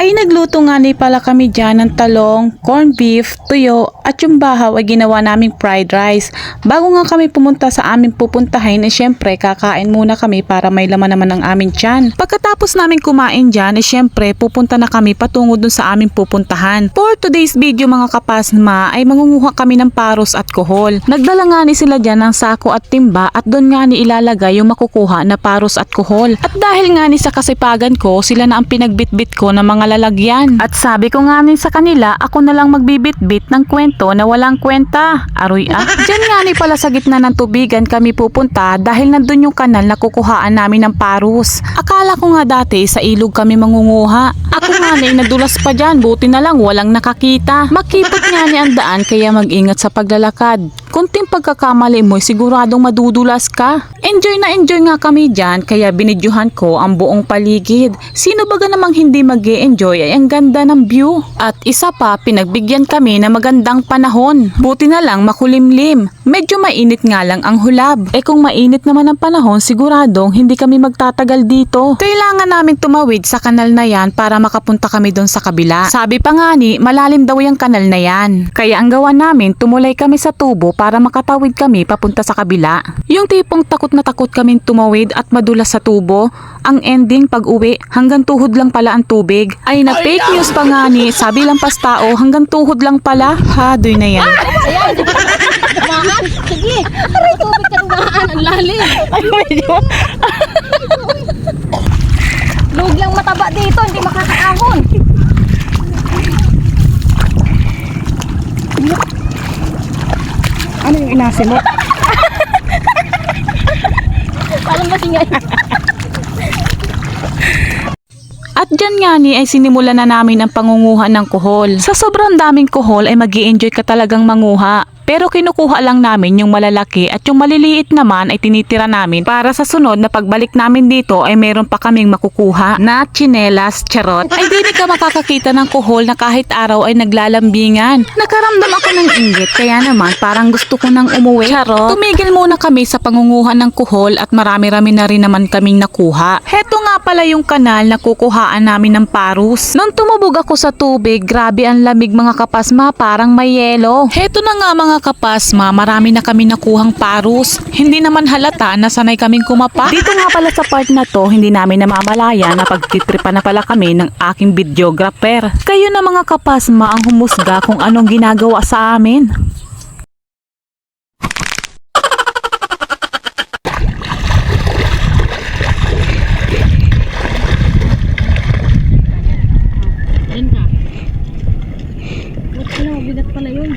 ay nagluto nga ni pala kami dyan ng talong, corned beef, tuyo at yung bahaw ay ginawa naming fried rice. Bago nga kami pumunta sa aming pupuntahin ay syempre kakain muna kami para may laman naman ang aming tiyan. Pagkatapos namin kumain dyan ay syempre pupunta na kami patungo dun sa aming pupuntahan. For today's video mga kapasma ay mangunguha kami ng paros at kohol. Nagdala nga ni sila dyan ng sako at timba at doon nga ni ilalagay yung makukuha na paros at kohol. At dahil nga ni sa kasipagan ko sila na ang pinagbitbit ko ng mga lalagyan. At sabi ko nga sa kanila, ako na lang magbibitbit ng kwento na walang kwenta. Aroy ah. Diyan nga ni pala sa gitna ng tubigan kami pupunta dahil nandun yung kanal na kukuhaan namin ng parus. Akala ko nga dati sa ilog kami mangunguha. Ako nga na nadulas pa dyan, buti na lang walang nakakita. Makipot nga ni ang daan kaya mag-ingat sa paglalakad. Kunting pagkakamali mo siguradong madudulas ka. Enjoy na enjoy nga kami dyan kaya binidyohan ko ang buong paligid. Sino baga namang hindi mag-e-enjoy ay ang ganda ng view. At isa pa, pinagbigyan kami na magandang panahon. Buti na lang makulimlim. Medyo mainit nga lang ang hulab. Kung mainit naman ang panahon, siguradong hindi kami magtatagal dito. Kailangan namin tumawid sa kanal na yan para makapunta kami doon sa kabila. Sabi pa nga ni, malalim daw yung kanal na yan. Kaya ang gawa namin, tumulay kami sa tubo para makatawid kami papunta sa kabila. Yung tipong takot na takot kaming tumawid at madulas sa tubo. Ang ending pag uwi, hanggang tuhod lang pala ang tubig. Ay na fake news pa nga ni, sabi lang pas tao, hanggang tuhod lang pala. Ha, doy na yan. Ayan, tumahan. Sige, aray tubig ka tumahan. Ang lalim. Ay, medyo. Lug lang mataba dito, hindi makakaahon. Ano yung inasin mo? Parang masingay. At dyan nga ni ay sinimulan na namin ang pangunguha ng kuhol. Sa sobrang daming kuhol ay mag-i-enjoy ka talagang manguha. Pero kinukuha lang namin yung malalaki at yung maliliit naman ay tinitira namin para sa sunod na pagbalik namin dito ay meron pa kaming makukuha na tsinelas, charot. Ay di ka makakakita ng kuhol na kahit araw ay naglalambingan. Nakaramdam ako ng inggit kaya naman parang gusto ko nang umuwi. Charot. Tumigil muna kami sa pangunguha ng kuhol at marami-rami na rin naman kaming nakuha. Heto nga pala yung kanal na kukuhaan namin ng parus. Nung tumubog ako sa tubig, grabe ang lamig mga kapasma, parang may yelo. Heto na nga mga kapasma, marami na kami nakuhang parus. Hindi naman halata na sanay kaming kumapa. Dito nga pala sa part na to, hindi namin namamalaya na pagtitripa na pala kami ng aking videographer. Kayo na mga kapasma ang humusga kung anong ginagawa sa amin. Ayun ka. Ba't ano, bigat pala yun.